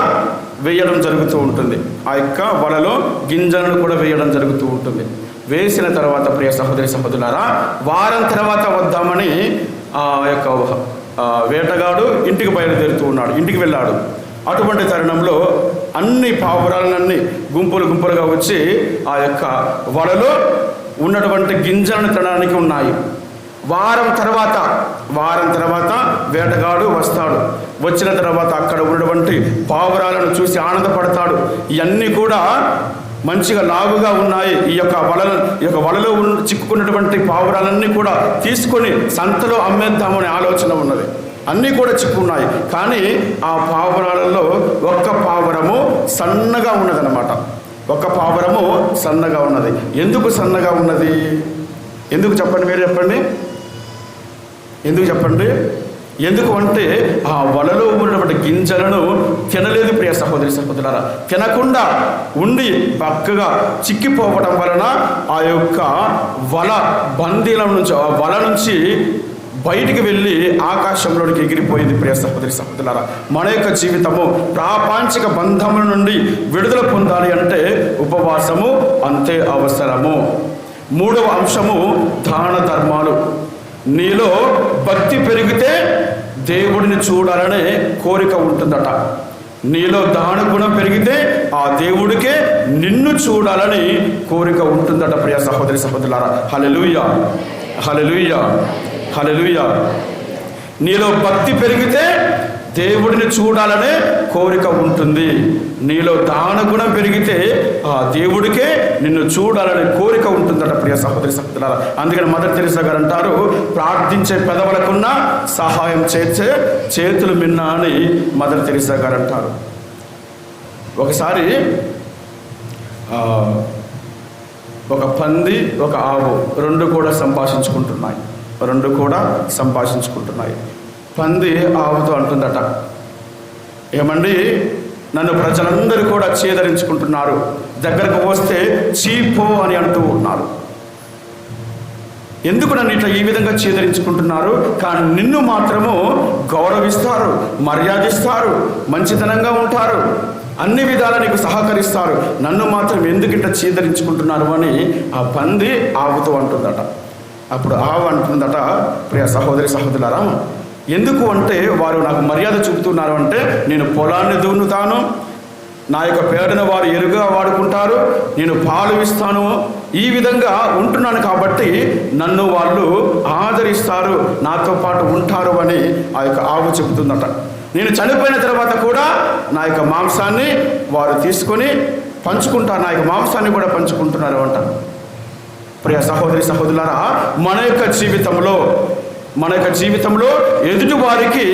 వేయడం జరుగుతూ ఉంటుంది. ఆ యొక్క వలలో గింజలను కూడా వేయడం జరుగుతూ ఉంటుంది. వేసిన తర్వాత ప్రియ సహోదరి సహోదరులారా, వారం తర్వాత వద్దామని ఆ యొక్క వేటగాడు ఇంటికి వెళ్ళాడు. అటువంటి తరుణంలో అన్ని పావురాలన్నీ గుంపులుగా వచ్చి ఆ యొక్క వలలో ఉన్నటువంటి గింజలను తినడానికి ఉన్నాయి. వారం తర్వాత వేటగాడు వస్తాడు. వచ్చిన తర్వాత అక్కడ ఉన్నటువంటి పావురాలను చూసి ఆనందపడతాడు. ఇవన్నీ కూడా మంచిగా లావుగా ఉన్నాయి. ఈ యొక్క వలలో చిక్కుకున్నటువంటి పావురాలన్నీ కూడా తీసుకొని సంతలో అమ్మేద్దామనే ఆలోచన ఉన్నది. అన్నీ కూడా చిక్కున్నాయి. కానీ ఆ పావురాలలో ఒక్క పావురము సన్నగా ఉన్నదన్నమాట. సన్నగా ఉన్నది. ఎందుకు సన్నగా ఉన్నది? ఎందుకు చెప్పండి, మీరు చెప్పండి. ఎందుకు చెప్పండి? ఎందుకు అంటే ఆ వలలో ఉన్నటువంటి గింజలను తినలేదు. ప్రియ సహోదరి సహోదరులారా, తినకుండా ఉండి పక్కగా చిక్కిపోవడం వలన ఆ యొక్క వల నుంచి బయటికి వెళ్ళి ఆకాశంలోనికి ఎగిరిపోయింది. ప్రియ సహోదరి సహోదరులారా, మన యొక్క జీవితము ప్రాపంచిక బంధముల నుండి విడుదల పొందాలి అంటే ఉపవాసము అంతే అవసరము. మూడవ అంశము దాన ధర్మాలు. నీలో భక్తి పెరిగితే దేవుడిని చూడాలనే కోరిక ఉంటుందట. నీలో దాన గుణం పెరిగితే ఆ దేవుడికే నిన్ను చూడాలని కోరిక ఉంటుందట. ప్రియ సహోదరి సహోదరులారా, హల్లెలూయా, హల్లెలూయా, హల్లెలూయా. నీలో భక్తి పెరిగితే దేవుడిని చూడాలనే కోరిక ఉంటుంది. నీలో దాన గుణం పెరిగితే ఆ దేవుడికే నిన్ను చూడాలనే కోరిక ఉంటుందట. ప్రియ సహోదరి సహోదరులారా, అందుకని మదర్ తెరెసా గారు అంటారు, ప్రార్థించే పెదవులకున్న సహాయం చేసే చేతులు మిన్నా అని మదర్ తెరెసా గారు అంటారు. ఒకసారి ఒక పంది ఒక ఆవు రెండు కూడా సంభాషించుకుంటున్నాయి. పంది ఆవుతో అంటుందట, ఏమండి, నన్ను ప్రజలందరూ కూడా చీదరించుకుంటున్నారు, దగ్గరకు వస్తే చీపో అని అంటూ ఉన్నారు. ఎందుకు నన్ను ఇట్లా ఈ విధంగా చీదరించుకుంటున్నారు? కానీ నిన్ను మాత్రము గౌరవిస్తారు, మర్యాదిస్తారు, మంచితనంగా ఉంటారు, అన్ని విధాలా నీకు సహకరిస్తారు, నన్ను మాత్రం ఎందుకు ఇట్లా చీదరించుకుంటున్నారు అని ఆ పంది ఆవుతో అంటుందట. అప్పుడు ఆవు అంటుందట, ప్రియ సహోదరి సహోదరులారా, ఎందుకు అంటే వారు నాకు మర్యాద చూపుతున్నారు అంటే నేను పొలాన్ని దున్నుతాను, నా యొక్క పేడను వారు ఎరుగా వాడుకుంటారు, నేను పాలు ఇస్తాను, ఈ విధంగా ఉంటున్నాను కాబట్టి నన్ను వాళ్ళు ఆదరిస్తారు, నాతో పాటు ఉంటారు అని ఆ యొక్క ఆవు చెబుతుందట. నేను చనిపోయిన తర్వాత కూడా నా యొక్క మాంసాన్ని వారు తీసుకొని పంచుకుంటారు, నా యొక్క మాంసాన్ని కూడా పంచుకుంటున్నారు అంట. ప్రియ సహోదరి సహోదరులారా, మన యొక్క జీవితంలో ఎదుటి వారికి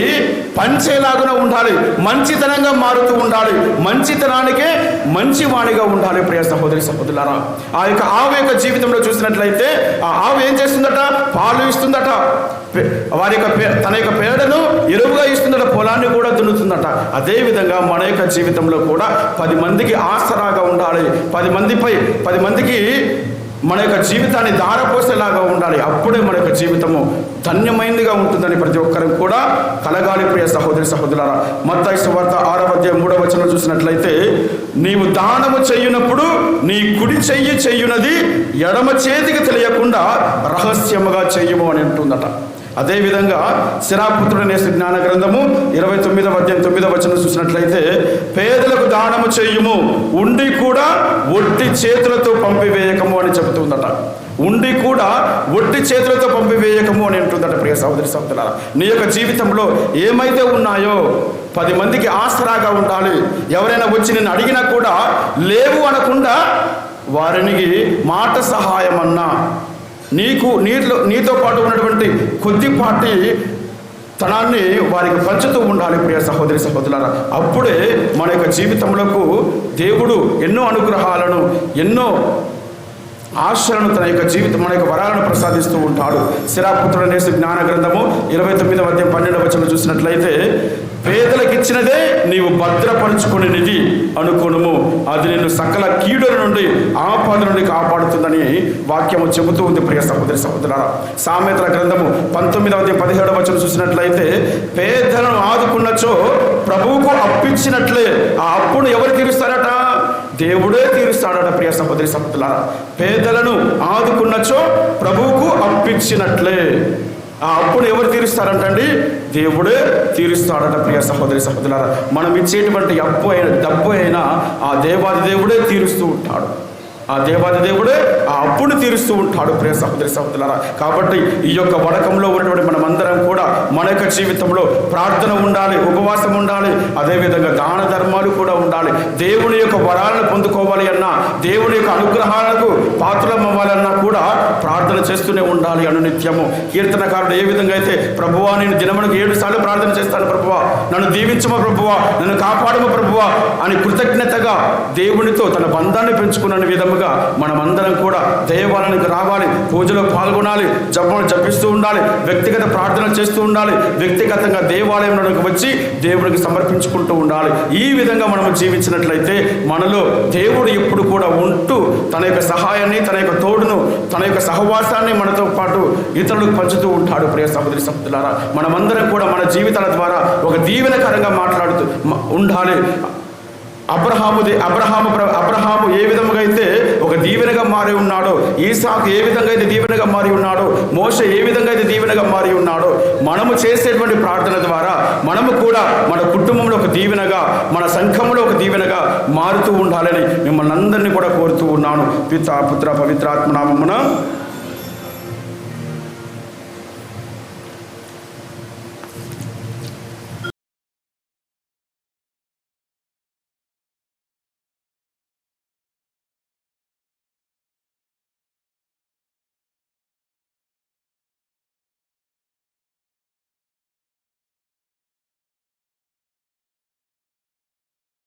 పంచేలాగా ఉండాలి, మంచితనంగా మారుతూ ఉండాలి, మంచితనానికే మంచివాణిగా ఉండాలి. ప్రియ సహోదరి సహోదరులారా, ఆ యొక్క ఆవు యొక్క జీవితంలో చూసినట్లయితే ఆ ఆవు ఏం చేస్తుందట? పాలు ఇస్తుందట, తన యొక్క పేడను ఎరువుగా ఇస్తుందట, పొలాన్ని కూడా దున్నుతుందట. అదేవిధంగా మన యొక్క జీవితంలో కూడా 10 మందికి ఆసరాగా ఉండాలి, 10 మందికి మన యొక్క జీవితాన్ని దారపోసేలాగా ఉండాలి. అప్పుడే మన యొక్క జీవితము ధన్యమైనదిగా ఉంటుందని ప్రతి ఒక్కరు కూడా కలగాలి. ప్రియ సహోదరి సహోదరులారా, మత్తయి సువార్త 6వ అధ్యాయం 3వ వచనం చూసినట్లయితే, నీవు దానము చెయ్యునప్పుడు నీ కుడి చెయ్యి చెయ్యునది ఎడమ చేతికి తెలియకుండా రహస్యముగా చెయ్యము అని అంటుందట. అదేవిధంగా శిరాపుత్రుడనే జ్ఞాన గ్రంథము 29వ అధ్యాయం 9వ వచనం చూసినట్లయితే, పేదలకు దానము చెయ్యుము, ఉండి కూడా ఒట్టి చేతులతో పంపివేయకము అని చెబుతుందట. ఉండి కూడా ఒట్టి చేతులతో పంపివేయకము అని అంటుందట. ప్రియ సహోదరి సహోదరులారా, నీ యొక్క జీవితంలో ఏమైతే ఉన్నాయో 10 మందికి ఆసరాగా ఉండాలి. ఎవరైనా వచ్చి నిన్ను అడిగినా కూడా లేవు అనకుండా వారికి మాట సహాయం అన్నా, నీతో పాటు ఉన్నటువంటి కొద్దిపాటి తనాన్ని వారికి పంచుతూ ఉండాలి. ప్రియ సహోదరి సహోదరులారా, అప్పుడే మన యొక్క జీవితంలోకి దేవుడు ఎన్నో అనుగ్రహాలను, ఎన్నో ఆశలను, మన యొక్క వరాలను ప్రసాదిస్తూ ఉంటాడు. శిరాపుత్రుడనే జ్ఞాన గ్రంథము 29వ అధ్యాయం 12వ వచనం చూసినట్లయితే, పేదలకు ఇచ్చినదే నీవు భద్రపరుచుకునేది అనుకోనుము, అది నిన్ను సకల కీడుల నుండి ఆపద నుండి కాపాడుతుందని వాక్యము చెబుతూ ఉంది. ప్రియ సహోదరి సహోదరులారా, సామెతల గ్రంథము 19వ అధ్యాయం 17వ వచనం చూసినట్లయితే, పేదలను ఆదుకున్నచో ప్రభువుకు అప్పించినట్లే ఆ అప్పును ఎవరు తీరుస్తారట? దేవుడే తీరుస్తాడట. ప్రియ సహోదరి సహోదరులారా, పేదలను ఆదుకున్నచో ప్రభువుకు అప్పించినట్లే ఆ అప్పును ఎవరు తీరుస్తారంటండి? దేవుడే తీరుస్తాడట. ప్రియ సహోదరి సహోదరులారా, మనం ఇచ్చేటువంటి డబ్బు అయినా ఆ దేవాది దేవుడే తీరుస్తూ ఉంటాడు. ఆ దేవాది దేవుడే ఆ అప్పును తీరుస్తూ ఉంటాడు. ప్రియ సహోదరి సహోదరులారా, కాబట్టి ఈ యొక్క వడకంలో ఉన్నటువంటి మనమందరం కూడా మన యొక్క జీవితంలో ప్రార్థన ఉండాలి, ఉపవాసం ఉండాలి, అదేవిధంగా దాన ధర్మాలు కూడా ఉండాలి. దేవుని యొక్క వరాలను పొందుకోవాలి అన్నా, దేవుని యొక్క అనుగ్రహాలకు పాత్రలం అవ్వాలన్నా కూడా ప్రార్థన చేస్తూనే ఉండాలి అనునిత్యము. కీర్తనకారుడు ఏ విధంగా అయితే, ప్రభువా నేను దినమునకు 7 సార్లు ప్రార్థన చేస్తాను ప్రభువా, నన్ను దీవించమ ప్రభువా, నన్ను కాపాడమ ప్రభువా అని కృతజ్ఞతగా దేవునితో తన బంధాన్ని పెంచుకున్న విధముగా మనమందరం కూడా దేవాలయానికి రావాలి, పూజలో పాల్గొనాలి, జపిస్తూ ఉండాలి, వ్యక్తిగత ప్రార్థన చేస్తూ ఉండాలి, వ్యక్తిగతంగా దేవాలయంలోకి వచ్చి దేవుడికి సమర్పించుకుంటూ ఉండాలి. ఈ విధంగా మనము జీవించినట్లయితే మనలో దేవుడు ఎప్పుడు కూడా ఉంటూ తన యొక్క సహాయాన్ని, తన యొక్క తోడును, తన యొక్క సహవాసాన్ని మనతో పాటు ఇతరులకు పంచుతూ ఉంటాడు. ప్రియ సహోదరి సహోదరులారా, మనమందరం కూడా మన జీవితాల ద్వారా ఒక దీవెనకరంగా మాట్లాడుతూ ఉండాలి. అబ్రహాము ఏ విధముగా అయితే ఒక ఒక దీవెనగా మారి ఉన్నాడో, ఈసాకు ఏ విధంగా అయితే దీవెనగా మారి ఉన్నాడో, మోషే ఏ విధంగా అయితే దీవెనగా మారి ఉన్నాడో, మనము చేసేటువంటి ప్రార్థన ద్వారా మనము కూడా మన కుటుంబంలో ఒక దీవెనగా, మన సంఘంలో ఒక దీవెనగా మారుతూ ఉండాలని మిమ్మల్ని అందరినీ కూడా కోరుతూ ఉన్నాను. పితా పుత్ర పవిత్రాత్మ నామమున